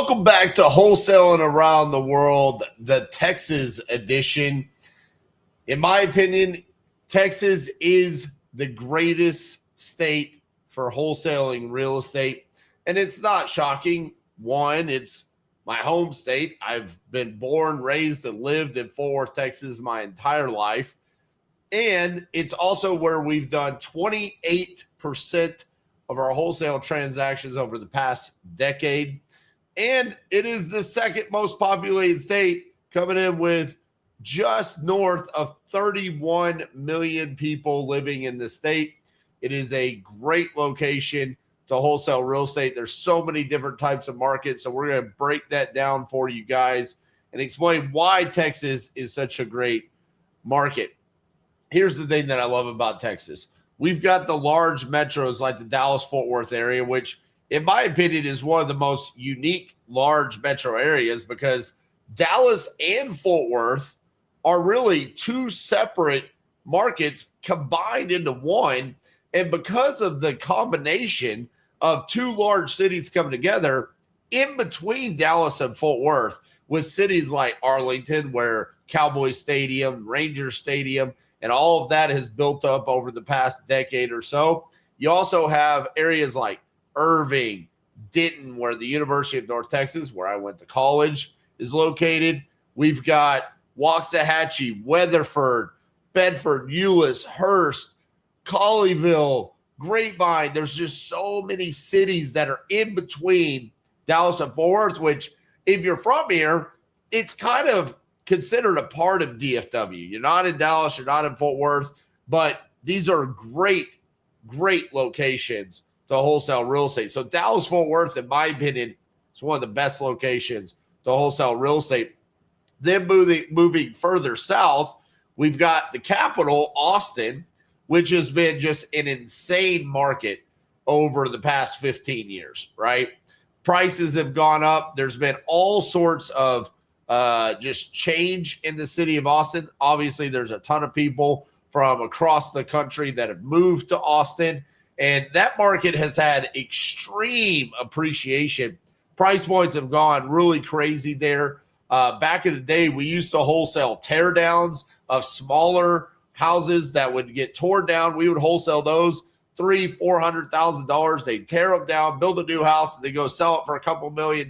Welcome back to Wholesaling Around the World, the Texas edition. In my opinion, Texas is the greatest state for wholesaling real estate. And it's not shocking. One, it's my home state. I've been born, raised, and lived in Fort Worth, Texas my entire life. And it's also where we've done 28% of our wholesale transactions over the past decade. And it is the second most populated state, coming in with just north of 31 million people living in the state. It is a great location to wholesale real estate. There's so many different types of markets. So we're going to break that down for you guys and explain why Texas is such a great market. Here's the thing that I love about Texas. We've got the large metros like the Dallas-Fort Worth area, which in my opinion is one of the most unique large metro areas because Dallas and Fort Worth are really two separate markets combined into one. And because of the combination of two large cities coming together, in between Dallas and Fort Worth, with cities like Arlington, where Cowboys Stadium, Rangers Stadium, and all of that has built up over the past decade or so. You also have areas like Irving, Denton, where the University of North Texas, where I went to college, is located. We've got Waxahachie, Weatherford, Bedford, Euless, Hearst, Colleyville, Grapevine. There's just so many cities that are in between Dallas and Fort Worth, which if you're from here, it's kind of considered a part of DFW. You're not in Dallas, you're not in Fort Worth, but these are great locations to wholesale real estate. So Dallas-Fort Worth, in my opinion, is one of the best locations to wholesale real estate. Then moving further south, we've got the capital, Austin, which has been just an insane market over the past 15 years, right? Prices have gone up. There's been all sorts of just change in the city of Austin. Obviously, there's a ton of people from across the country that have moved to Austin, and that market has had extreme appreciation. Price points have gone really crazy there. Back in the day, we used to wholesale teardowns of smaller houses that would get torn down. We would wholesale those $300,000-$400,000. They tear them down, build a new house, and they go sell it for a couple $1 million.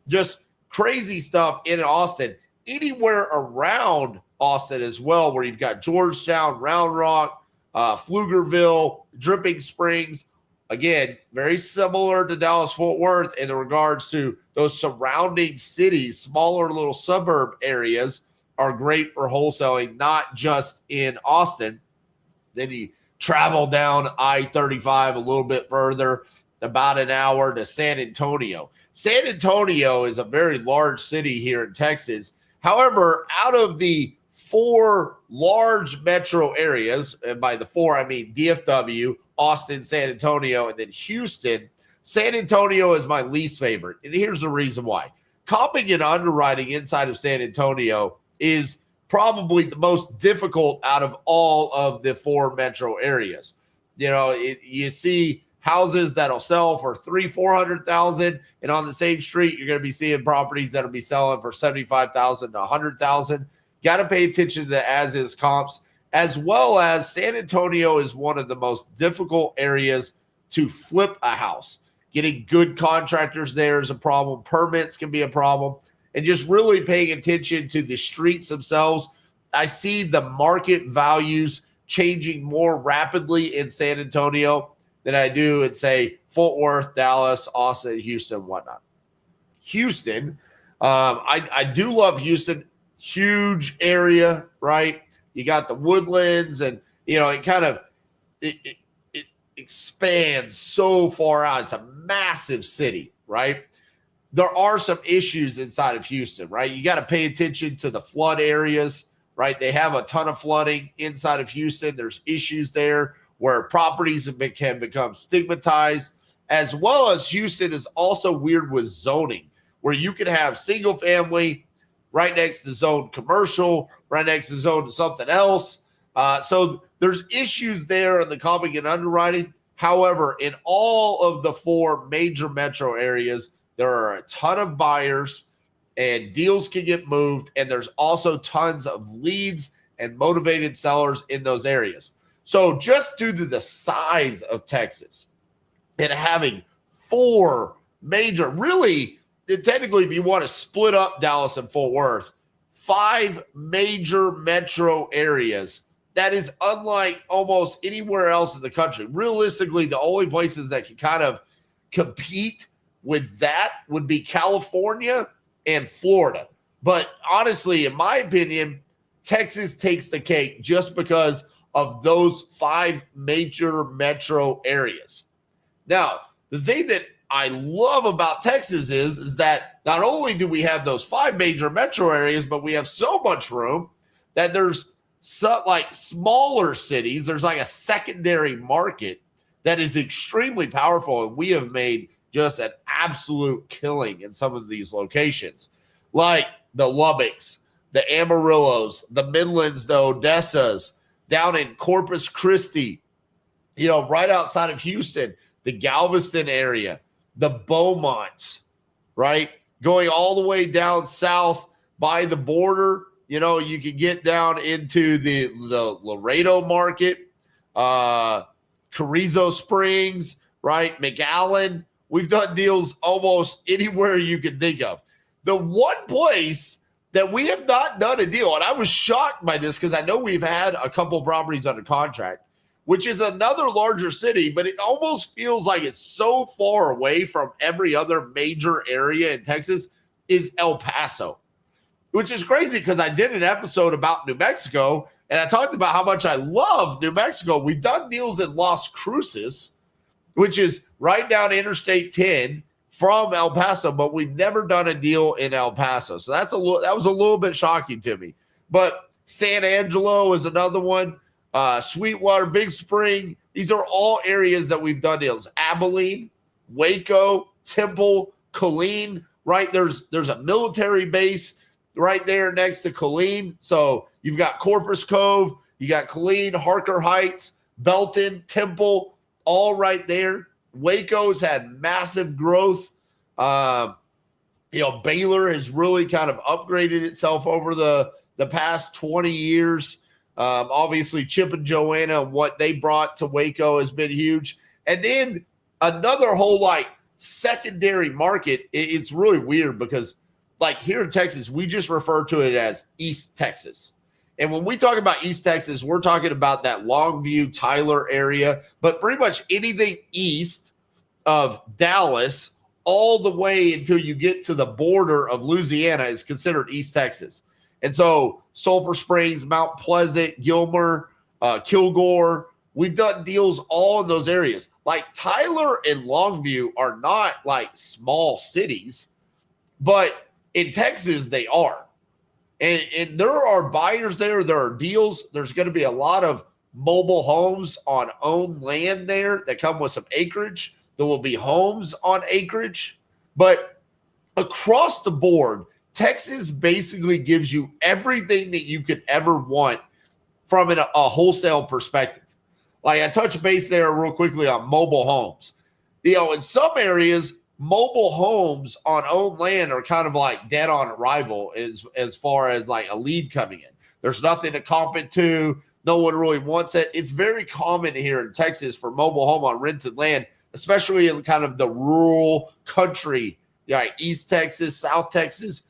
Just crazy stuff in Austin. Anywhere around Austin as well, where you've got Georgetown, Round Rock, Pflugerville, Dripping Springs. Again, very similar to Dallas-Fort Worth in regards to those surrounding cities. Smaller little suburb areas are great for wholesaling, not just in Austin. Then you travel down I-35 a little bit further, about an hour, to San Antonio. San Antonio is a very large city here in Texas. However, out of the four large metro areas, and by the four, I mean DFW, Austin, San Antonio, and then Houston, San Antonio is my least favorite. And here's the reason why. Comping and underwriting inside of San Antonio is probably the most difficult out of all of the four metro areas. You know, you see houses that'll sell for $300,000-$400,000, and on the same street, you're going to be seeing properties that'll be selling for $75,000 to $100,000. Got to pay attention to the as-is comps, as well as San Antonio is one of the most difficult areas to flip a house. Getting good contractors there is a problem. Permits can be a problem. And just really paying attention to the streets themselves. I see the market values changing more rapidly in San Antonio than I do in, say, Fort Worth, Dallas, Austin, Houston, whatnot. Houston, I do love Houston. Huge area, right? You got the Woodlands, and you know it expands so far out. It's a massive city, right? There are some issues inside of Houston, right? You got to pay attention to the flood areas, right? They have a ton of flooding inside of Houston. There's issues there where properties can become stigmatized, as well as Houston is also weird with zoning, where you can have single family right next to zone commercial, right next to zone something else. So there's issues there in the comping and underwriting. However, in all of the four major metro areas, there are a ton of buyers and deals can get moved. And there's also tons of leads and motivated sellers in those areas. So just due to the size of Texas and having four major, really, technically, if you want to split up Dallas and Fort Worth, 5 major metro areas, that is unlike almost anywhere else in the country. Realistically, the only places that can kind of compete with that would be California and Florida. But honestly, in my opinion, Texas takes the cake just because of those 5 major metro areas. Now, the thing that I love about Texas is that not only do we have those 5 major metro areas, but we have so much room that there's like smaller cities. There's like a secondary market that is extremely powerful, and we have made just an absolute killing in some of these locations, like the Lubbocks, the Amarillos, the Midlands, the Odessas, down in Corpus Christi, right outside of Houston, the Galveston area, the Beaumonts, right? Going all the way down south by the border, you can get down into the Laredo market, Carrizo Springs, right? McAllen. We've done deals almost anywhere you can think of. The one place that we have not done a deal, and I was shocked by this because I know we've had a couple properties under contract, which is another larger city, but it almost feels like it's so far away from every other major area in Texas, is El Paso, which is crazy because I did an episode about New Mexico, and I talked about how much I love New Mexico. We've done deals in Las Cruces, which is right down Interstate 10 from El Paso, but we've never done a deal in El Paso. So that was a little bit shocking to me. But San Angelo is another one. Sweetwater, Big Spring. These are all areas that we've done deals. Abilene, Waco, Temple, Killeen, right? There's a military base right there next to Killeen. So you've got Corpus Cove, you got Killeen, Harker Heights, Belton, Temple, all right there. Waco's had massive growth. Baylor has really kind of upgraded itself over the past 20 years. Obviously, Chip and Joanna, what they brought to Waco has been huge. And then another whole secondary market. It's really weird because here in Texas, we just refer to it as East Texas. And when we talk about East Texas, we're talking about that Longview, Tyler area, but pretty much anything east of Dallas all the way until you get to the border of Louisiana is considered East Texas. And so Sulphur Springs, Mount Pleasant, Gilmer, Kilgore, we've done deals all in those areas. Tyler and Longview are not small cities, but in Texas they are. And there are buyers there. There are deals. There's going to be a lot of mobile homes on owned land there that come with some acreage. There will be homes on acreage. But across the board, Texas basically gives you everything that you could ever want from a wholesale perspective. I touched base there real quickly on mobile homes. In some areas, mobile homes on owned land are kind of dead on arrival as far as a lead coming in. There's nothing to comp it to. No one really wants it. It's very common here in Texas for mobile home on rented land, especially in kind of the rural country, East Texas, South Texas.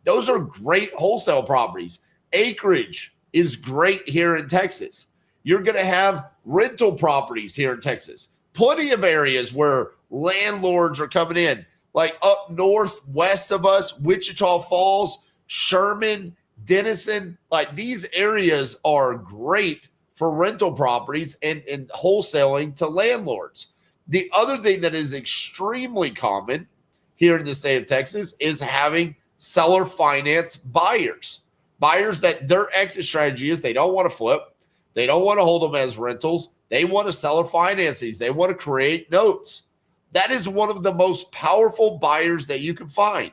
Those are great wholesale properties. Acreage is great here in Texas. You're going to have rental properties here in Texas. Plenty of areas where landlords are coming in, up northwest of us, Wichita Falls, Sherman, Denison. These areas are great for rental properties and wholesaling to landlords. The other thing that is extremely common here in the state of Texas is having seller finance buyers that their exit strategy is they don't want to flip. They don't want to hold them as rentals. They want to seller finance these. They want to create notes. That is one of the most powerful buyers that you can find.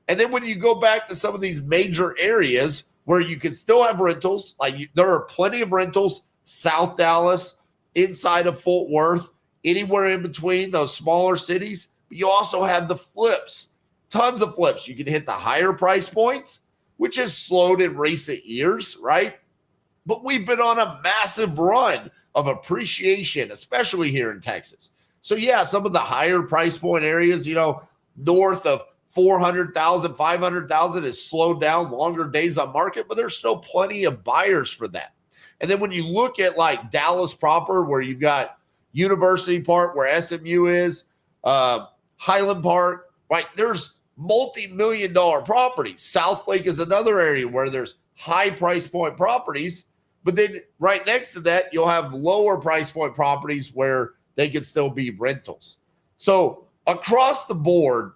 And then when you go back to some of these major areas where you can still have rentals, there are plenty of rentals, South Dallas, inside of Fort Worth, anywhere in between those smaller cities. But you also have the flips. tons of flips. You can hit the higher price points, which has slowed in recent years, right? But we've been on a massive run of appreciation, especially here in Texas. So yeah, some of the higher price point areas, north of 400,000, 500,000 has slowed down, longer days on market, but there's still plenty of buyers for that. And then when you look at like Dallas proper, where you've got University Park, where SMU is, Highland Park, right? There's multi-million-dollar properties. South Lake is another area where there's high price point properties, but then right next to that, you'll have lower price point properties where they can still be rentals. So across the board,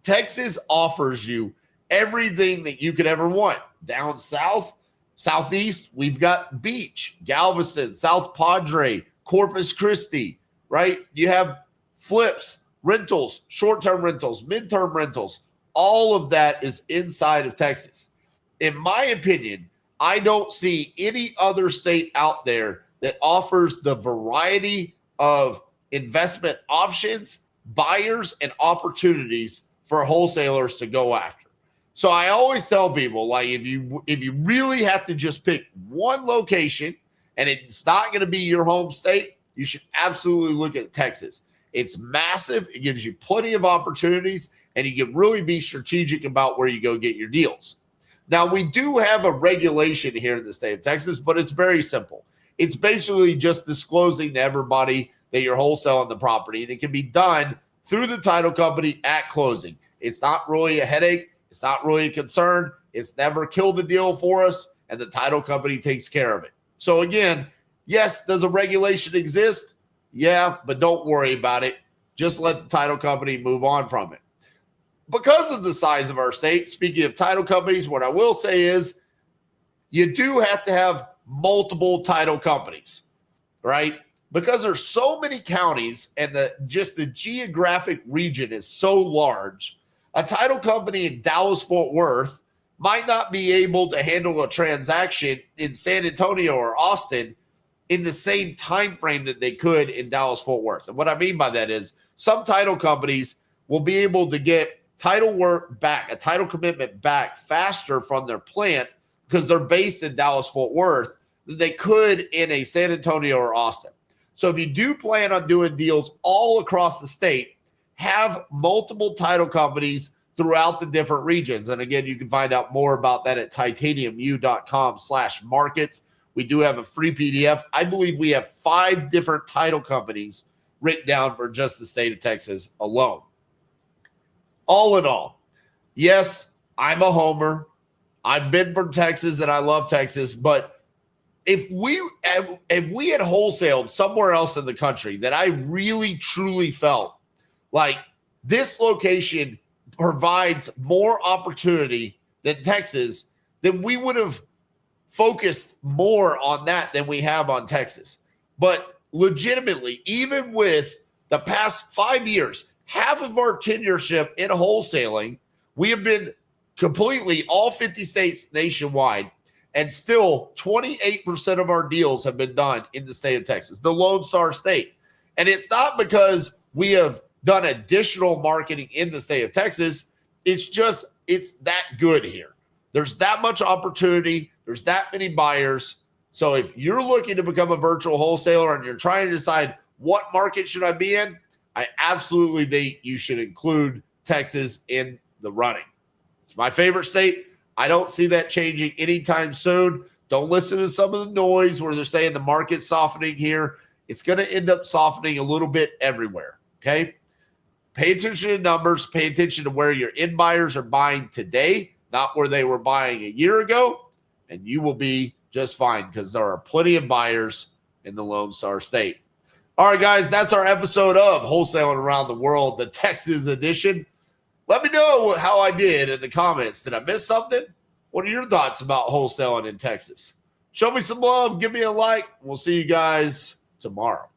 Texas offers you everything that you could ever want. Down south, southeast, we've got Beach, Galveston, South Padre, Corpus Christi, right? You have flips, rentals, short-term rentals, midterm rentals. All of that is inside of Texas. In my opinion, I don't see any other state out there that offers the variety of investment options, buyers, and opportunities for wholesalers to go after. So I always tell people, like, if you really have to just pick one location and it's not going to be your home state, you should absolutely look at Texas. It's massive. It gives you plenty of opportunities, and you can really be strategic about where you go get your deals. Now, we do have a regulation here in the state of Texas, but it's very simple. It's basically just disclosing to everybody that you're wholesaling the property, and it can be done through the title company at closing. It's not really a headache. It's not really a concern. It's never killed the deal for us, and the title company takes care of it. So again, yes, does a regulation exist? Yeah, but don't worry about it. Just let the title company move on from it. Because of the size of our state, speaking of title companies, what I will say is you do have to have multiple title companies, right? Because there's so many counties and the geographic region is so large, a title company in Dallas-Fort Worth might not be able to handle a transaction in San Antonio or Austin in the same time frame that they could in Dallas-Fort Worth. And what I mean by that is some title companies will be able to get title work back, a title commitment back faster from their plant because they're based in Dallas-Fort Worth than they could in a San Antonio or Austin. So if you do plan on doing deals all across the state, have multiple title companies throughout the different regions. And again, you can find out more about that at titaniumu.com/markets. We do have a free PDF. I believe we have 5 different title companies written down for just the state of Texas alone. All in all, yes, I'm a homer. I've been from Texas and I love Texas, but if we had wholesaled somewhere else in the country that I really truly felt like this location provides more opportunity than Texas, then we would have focused more on that than we have on Texas. But legitimately, even with the past 5 years, half of our tenureship in wholesaling, we have been completely all 50 states nationwide, and still 28% of our deals have been done in the state of Texas, the Lone Star State. And it's not because we have done additional marketing in the state of Texas. It's that good here. There's that much opportunity. There's that many buyers. So if you're looking to become a virtual wholesaler and you're trying to decide what market should I be in, I absolutely think you should include Texas in the running. It's my favorite state. I don't see that changing anytime soon. Don't listen to some of the noise where they're saying the market's softening here. It's going to end up softening a little bit everywhere, okay? Pay attention to numbers. Pay attention to where your end buyers are buying today, not where they were buying a year ago, and you will be just fine because there are plenty of buyers in the Lone Star State. All right, guys, that's our episode of Wholesaling Around the World, the Texas edition. Let me know how I did in the comments. Did I miss something? What are your thoughts about wholesaling in Texas? Show me some love. Give me a like. We'll see you guys tomorrow.